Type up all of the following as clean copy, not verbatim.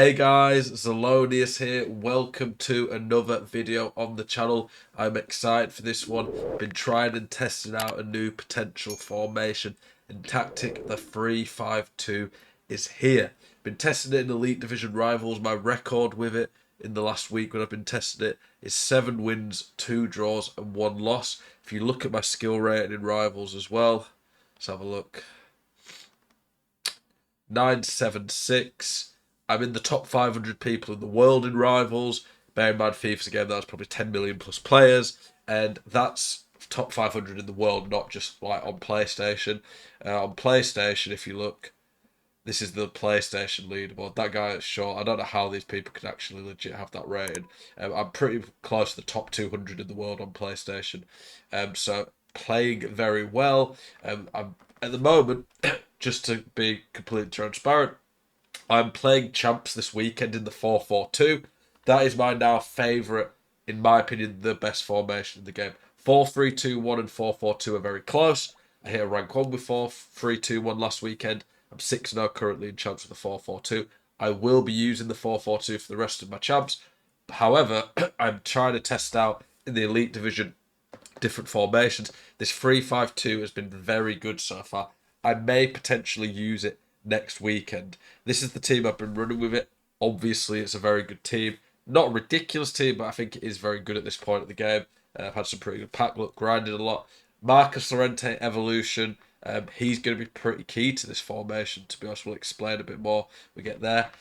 Hey guys, Zelonius here. Welcome to another video on the channel. I'm excited for this one. Been trying and testing out a new potential formation and tactic. The 3-5-2 is here. Been testing it in Elite Division Rivals. My record with it in the last week when I've been testing it is 7 wins, 2 draws and 1 loss. If you look at my skill rating in Rivals as well, let's have a look. 976. I'm in the top 500 people in the world in Rivals. Bear in mind, FIFA's a game that's probably 10 million plus players, and that's top 500 in the world, not just like on PlayStation. On PlayStation, if you look, this is the PlayStation leaderboard. That guy is short. I don't know how these people can actually legit have that rating. I'm pretty close to the top 200 in the world on PlayStation. So playing very well. I'm at the moment, just to be completely transparent, I'm playing champs this weekend in the 4-4-2. That is my now favourite, in my opinion, the best formation in the game. 4-3-2-1 and 4-4-2 are very close. I hit a rank 1 with 4-3-2-1 last weekend. I'm 6-0 currently in champs with the 4-4-2. I will be using the 4-4-2 for the rest of my champs. However, I'm trying to test out in the Elite Division different formations. This 3-5-2 has been very good so far. I may potentially use it next weekend. This is the team I've been running with it. Obviously, it's a very good team. Not a ridiculous team, but I think it is very good at this point of the game. I've had some pretty good pack luck, grinded a lot. Marcus Llorente evolution. He's going to be pretty key to this formation. To be honest, we'll explain a bit more. We get there.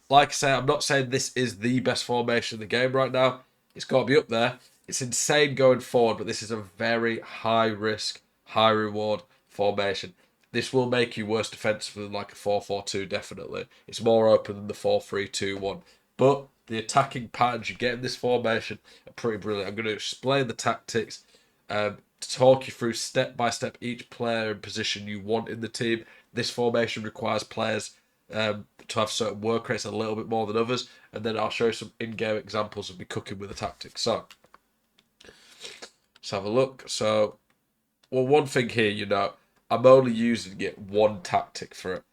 Like I say, I'm not saying this is the best formation in the game right now. It's got to be up there. It's insane going forward, but this is a very high risk, high reward formation. This will make you worse defensively than like a 4-4-2, definitely. It's more open than the 4-3-2-1. But the attacking patterns you get in this formation are pretty brilliant. I'm going to explain the tactics, to talk you through step by step each player and position you want in the team. This formation requires players to have certain work rates a little bit more than others, and then I'll show you some in-game examples of me cooking with the tactics. So, let's have a look. So, well, one thing here, I'm only using it one tactic for it.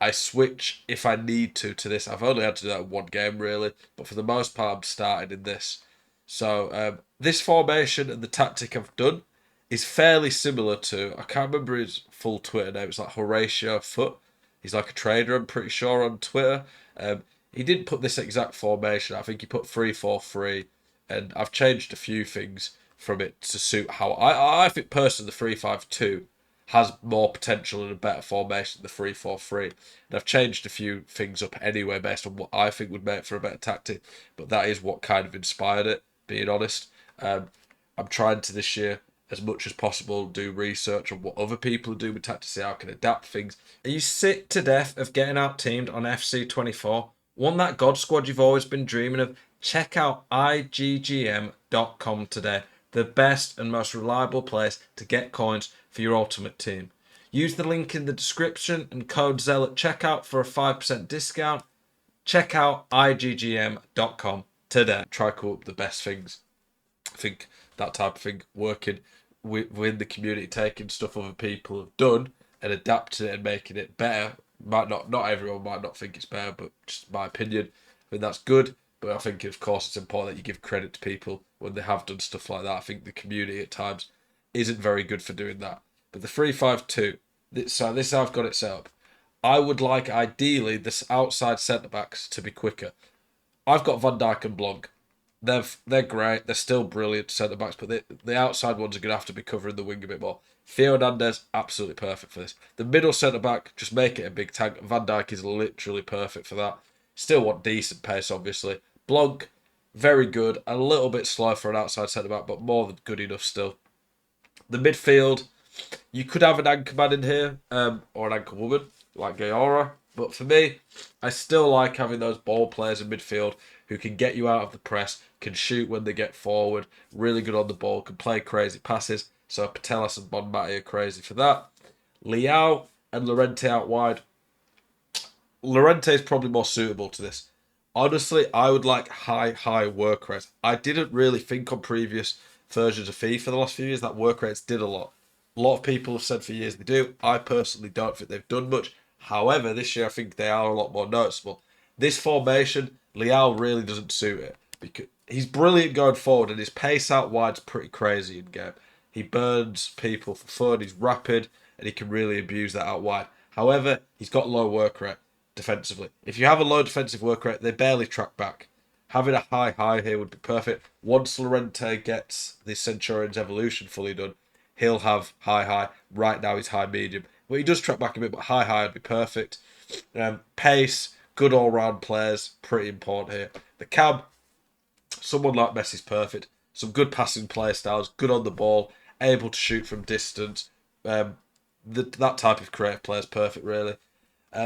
I switch if I need to this. I've only had to do that in one game, really, but for the most part, I'm starting in this. So, this formation and the tactic I've done is fairly similar to, I can't remember his full Twitter name, it's like Horatio Foot. He's like a trader, I'm pretty sure, on Twitter. He didn't put this exact formation. I think he put 3-4-3, and I've changed a few things from it to suit how I think personally the 3-5-2 has more potential and a better formation than the 3-4-3. And I've changed a few things up anyway based on what I think would make for a better tactic, but that is what kind of inspired it, being honest. I'm trying to this year, as much as possible, do research on what other people do with tactics, see how I can adapt things. Are you sick to death of getting out teamed on FC24? Want that God squad you've always been dreaming of? Check out iggm.com today. The best and most reliable place to get coins for your ultimate team. Use the link in the description and code ZEL at checkout for a 5% discount. Check out iggm.com today. Try to come up with the best things. I think that type of thing, working within the community, taking stuff other people have done and adapting it and making it better. Might not everyone might not think it's better, but just my opinion. I think that's good. But I think, of course, it's important that you give credit to people when they have done stuff like that. I think the community at times isn't very good for doing that. But the 3-5-2, so this is how I've got it set up. I would like, ideally, this outside centre-backs to be quicker. I've got Van Dijk and Blanc. They're great. They're still brilliant centre backs, but the outside ones are going to have to be covering the wing a bit more. Theo Hernandez, absolutely perfect for this. The middle centre back, just make it a big tank. Van Dijk is literally perfect for that. Still want decent pace, obviously. Blanc, very good. A little bit slow for an outside centre back, but more than good enough still. The midfield, you could have an anchor man in here, or an anchor woman, like Gayora. But for me, I still like having those ball players in midfield who can get you out of the press, can shoot when they get forward, really good on the ball, can play crazy passes. So Patelis and Bonmati are crazy for that. Leao and Llorente out wide. Llorente is probably more suitable to this. Honestly, I would like high work rates. I didn't really think on previous versions of FIFA the last few years that work rates did a lot. A lot of people have said for years they do. I personally don't think they've done much. However, this year I think they are a lot more noticeable. This formation, Liao really doesn't suit it because he's brilliant going forward and his pace out wide's pretty crazy in game. He burns people for fun, he's rapid, and he can really abuse that out wide. However, he's got low work rate defensively. If you have a low defensive work rate, they barely track back. Having a high here would be perfect. Once Lorente gets the Centurion's evolution fully done, he'll have high. Right now he's high medium. But he does track back a bit, but high would be perfect. Pace, good all round players, pretty important here. The cab, someone like Messi's perfect. Some good passing play styles, good on the ball, able to shoot from distance. That type of creative player is perfect, really.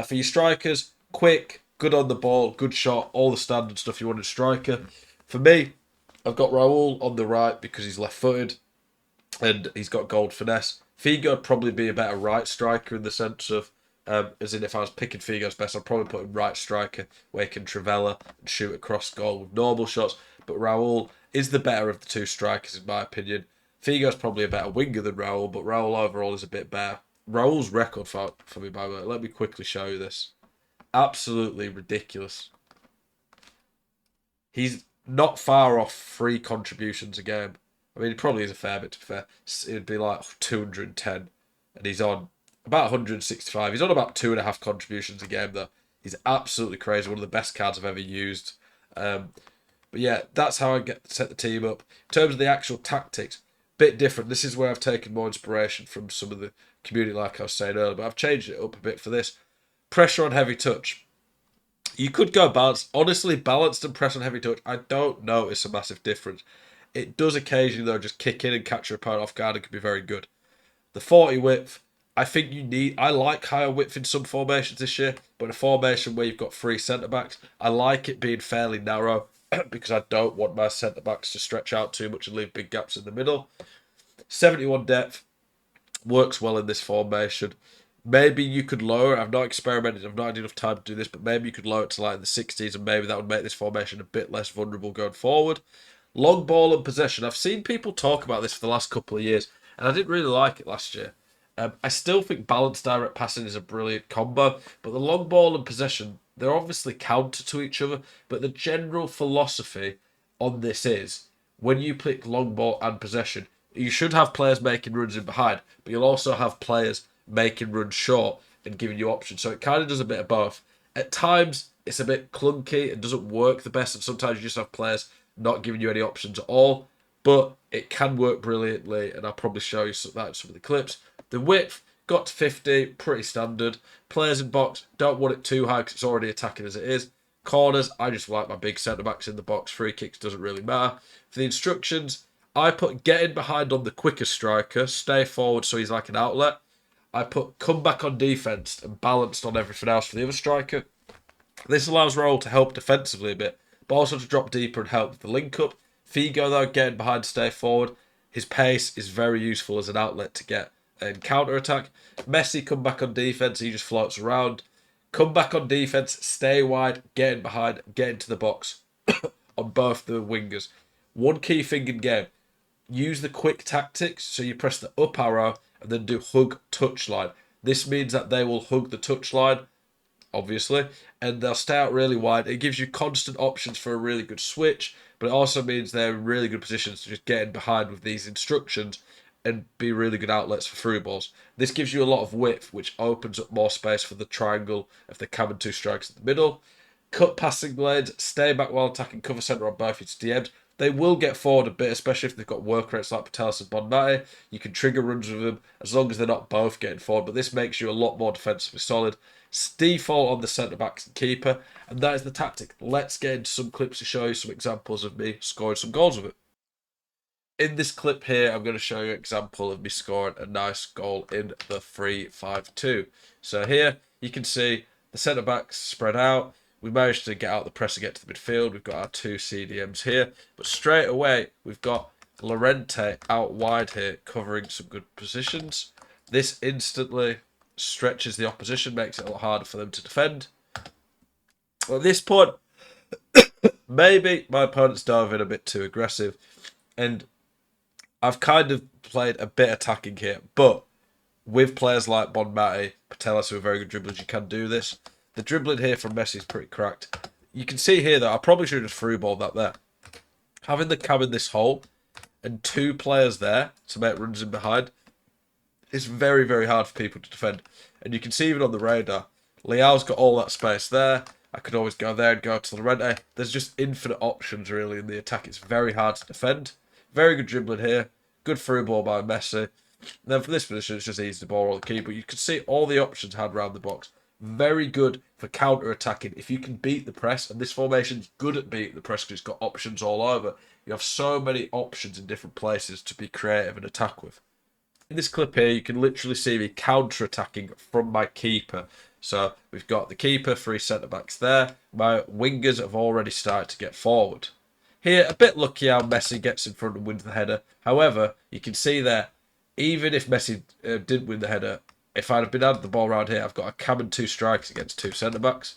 For your strikers, quick, good on the ball, good shot, all the standard stuff you want in a striker. For me, I've got Raul on the right because he's left-footed and he's got gold finesse. Figo would probably be a better right striker in the sense of, as in if I was picking Figo's best, I'd probably put him right striker where he can trivela and shoot across goal with normal shots. But Raul is the better of the two strikers in my opinion. Figo's probably a better winger than Raul, but Raul overall is a bit better. Raul's record for me, by the way, let me quickly show you this. Absolutely ridiculous. He's not far off 3 contributions a game. I mean, he probably is a fair bit, to be fair. It'd be like 210, and he's on about 165. He's on about 2.5 contributions a game, though. He's absolutely crazy. One of the best cards I've ever used. But yeah, that's how I set the team up. In terms of the actual tactics, bit different. This is where I've taken more inspiration from some of the community, like I was saying earlier, but I've changed it up a bit for this. Pressure on heavy touch. You could go balanced. Honestly, balanced and press on heavy touch, I don't notice a massive difference. It does occasionally, though, just kick in and catch your opponent off guard and can be very good. The 40 width, I think you need... I like higher width in some formations this year, but in a formation where you've got 3 centre-backs, I like it being fairly narrow because I don't want my centre-backs to stretch out too much and leave big gaps in the middle. 71 depth works well in this formation. Maybe you could lower it. I've not experimented. I've not had enough time to do this, but maybe you could lower it to like the 60s and maybe that would make this formation a bit less vulnerable going forward. Long ball and possession. I've seen people talk about this for the last couple of years, and I didn't really like it last year. I still think balanced direct passing is a brilliant combo, but the long ball and possession, they're obviously counter to each other, but the general philosophy on this is when you pick long ball and possession, you should have players making runs in behind, but you'll also have players making runs short and giving you options. So it kind of does a bit of both. At times, it's a bit clunky and doesn't work the best, and sometimes you just have players not giving you any options at all, but it can work brilliantly, and I'll probably show you that in some of the clips. The width got to 50, pretty standard. Players in box, don't want it too high because it's already attacking as it is. Corners, I just like my big centre-backs in the box. Free kicks doesn't really matter. For the instructions, I put getting behind on the quickest striker, stay forward so he's like an outlet. I put come back on defence and balanced on everything else for the other striker. This allows Raul to help defensively a bit, but also to drop deeper and help with the link-up. Figo, though, getting behind, stay forward. His pace is very useful as an outlet to get in counter-attack. Messi, come back on defence, he just floats around. Come back on defence, stay wide, getting behind, get into the box on both the wingers. One key thing in game, use the quick tactics, so you press the up arrow and then do hug touchline. This means that they will hug the touchline, obviously, and they'll stay out really wide. It gives you constant options for a really good switch, but it also means they're in really good positions to just get in behind with these instructions and be really good outlets for through balls. This gives you a lot of width, which opens up more space for the triangle of the cam and 2 strikes in the middle. Cut passing blades, stay back while attacking, cover centre on both its DMs. They will get forward a bit, especially if they've got work rates like Patelis and Bonmati. You can trigger runs with them as long as they're not both getting forward, but this makes you a lot more defensively solid. Default on the centre-backs and keeper, and that is the tactic. Let's get into some clips to show you some examples of me scoring some goals with it. In this clip here, I'm going to show you an example of me scoring a nice goal in the 3-5-2. So here, you can see the centre-backs spread out. We managed to get out the press and get to the midfield. We've got our 2 CDMs here. But straight away, we've got Lorente out wide here, covering some good positions. This instantly stretches the opposition, makes it a lot harder for them to defend. Well, at this point, maybe my opponent's dove in a bit too aggressive. And I've kind of played a bit attacking here. But with players like Bonmati, Patelis, who are very good dribblers, you can do this. The dribbling here from Messi is pretty cracked. You can see here that I probably should have through balled that there. Having the cam in this hole and 2 players there to make runs in behind, it's very, very hard for people to defend. And you can see even on the radar, Leao's got all that space there. I could always go there and go to Llorente. There's just infinite options, really, in the attack. It's very hard to defend. Very good dribbling here. Good through ball by Messi. And then for this position, it's just easy to ball on the keeper. You can see all the options had around the box. Very good for counter-attacking. If you can beat the press, and this formation's good at beating the press because it's got options all over, you have so many options in different places to be creative and attack with. In this clip here, you can literally see me counter-attacking from my keeper. So we've got the keeper, 3 centre-backs there. My wingers have already started to get forward. Here, a bit lucky how Messi gets in front and wins the header. However, you can see there, even if Messi didn't win the header, if I'd have been handed the ball around here, I've got a cam and 2 strikers against 2 centre-backs.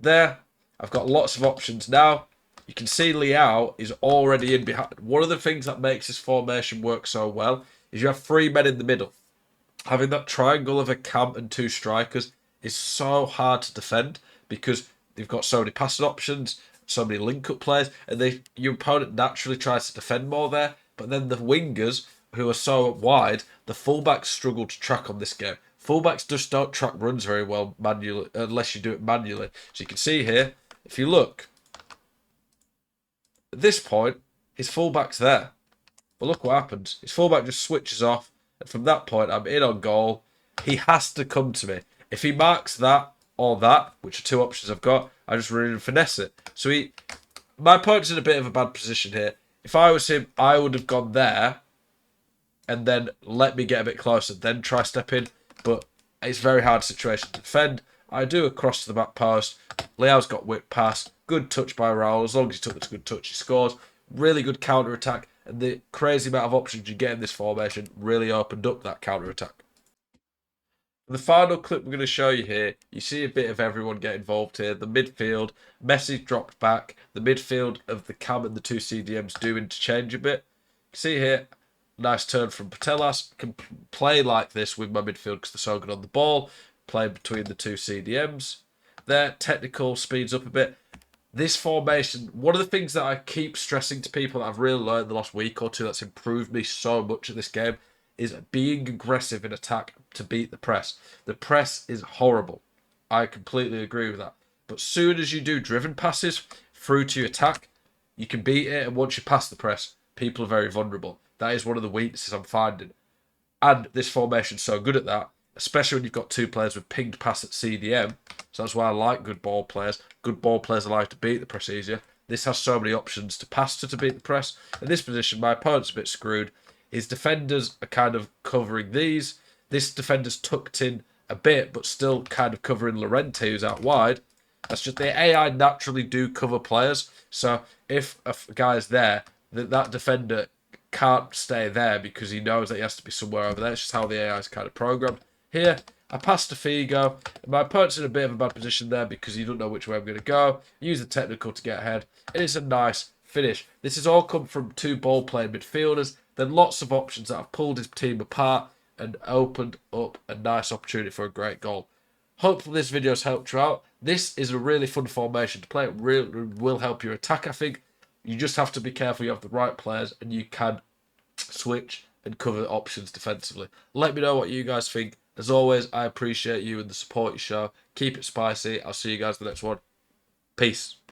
There, I've got lots of options now. You can see Leao is already in behind. One of the things that makes this formation work so well is you have 3 men in the middle. Having that triangle of a cam and 2 strikers is so hard to defend because they've got so many passing options, so many link-up players, and your opponent naturally tries to defend more there. But then the wingers, who are so wide, the fullbacks struggle to track on this game. Fullbacks just don't track runs very well manually, unless you do it manually. So you can see here, if you look, at this point, his fullback's there. But look what happens. His fullback just switches off. And from that point, I'm in on goal. He has to come to me. If he marks that or that, which are 2 options I've got, I just run in and finesse it. So my opponent's in a bit of a bad position here. If I was him, I would have gone there and then let me get a bit closer, then try step in. But it's a very hard situation to defend. I do a cross to the back post. Leao's got whipped past. Good touch by Raul. As long as he took this good touch, he scores. Really good counter-attack. And the crazy amount of options you get in this formation really opened up that counter-attack. The final clip we're going to show you here, you see a bit of everyone get involved here. The midfield, Messi dropped back. The midfield of the cam and the 2 CDMs do interchange a bit. You see here, nice turn from Patelas. Can play like this with my midfield because they're so good on the ball. Play between the 2 CDMs. Their technical speeds up a bit. This formation, one of the things that I keep stressing to people that I've really learned the last week or 2 that's improved me so much at this game is being aggressive in attack to beat the press. The press is horrible. I completely agree with that. But soon as you do driven passes through to your attack, you can beat it. And once you pass the press, people are very vulnerable. That is one of the weaknesses I'm finding. And this formation's so good at that, especially when you've got 2 players with pinged pass at CDM. So that's why I like good ball players. Good ball players allow you to beat the press easier. This has so many options to pass to beat the press. In this position, my opponent's a bit screwed. His defenders are kind of covering these. This defender's tucked in a bit, but still kind of covering Llorente, who's out wide. That's just the AI naturally do cover players. So if a guy's there, that defender can't stay there because he knows that he has to be somewhere over there. It's just how the AI is kind of programmed. Here, I pass to Figo. My opponent's in a bit of a bad position there because he doesn't know which way I'm going to go. Use the technical to get ahead. And it's a nice finish. This has all come from 2 ball-playing midfielders. Then lots of options that have pulled his team apart and opened up a nice opportunity for a great goal. Hopefully this video has helped you out. This is a really fun formation to play. It really will help your attack, I think. You just have to be careful you have the right players and you can switch and cover options defensively. Let me know what you guys think. As always, I appreciate you and the support you show. Keep it spicy. I'll see you guys in the next one. Peace.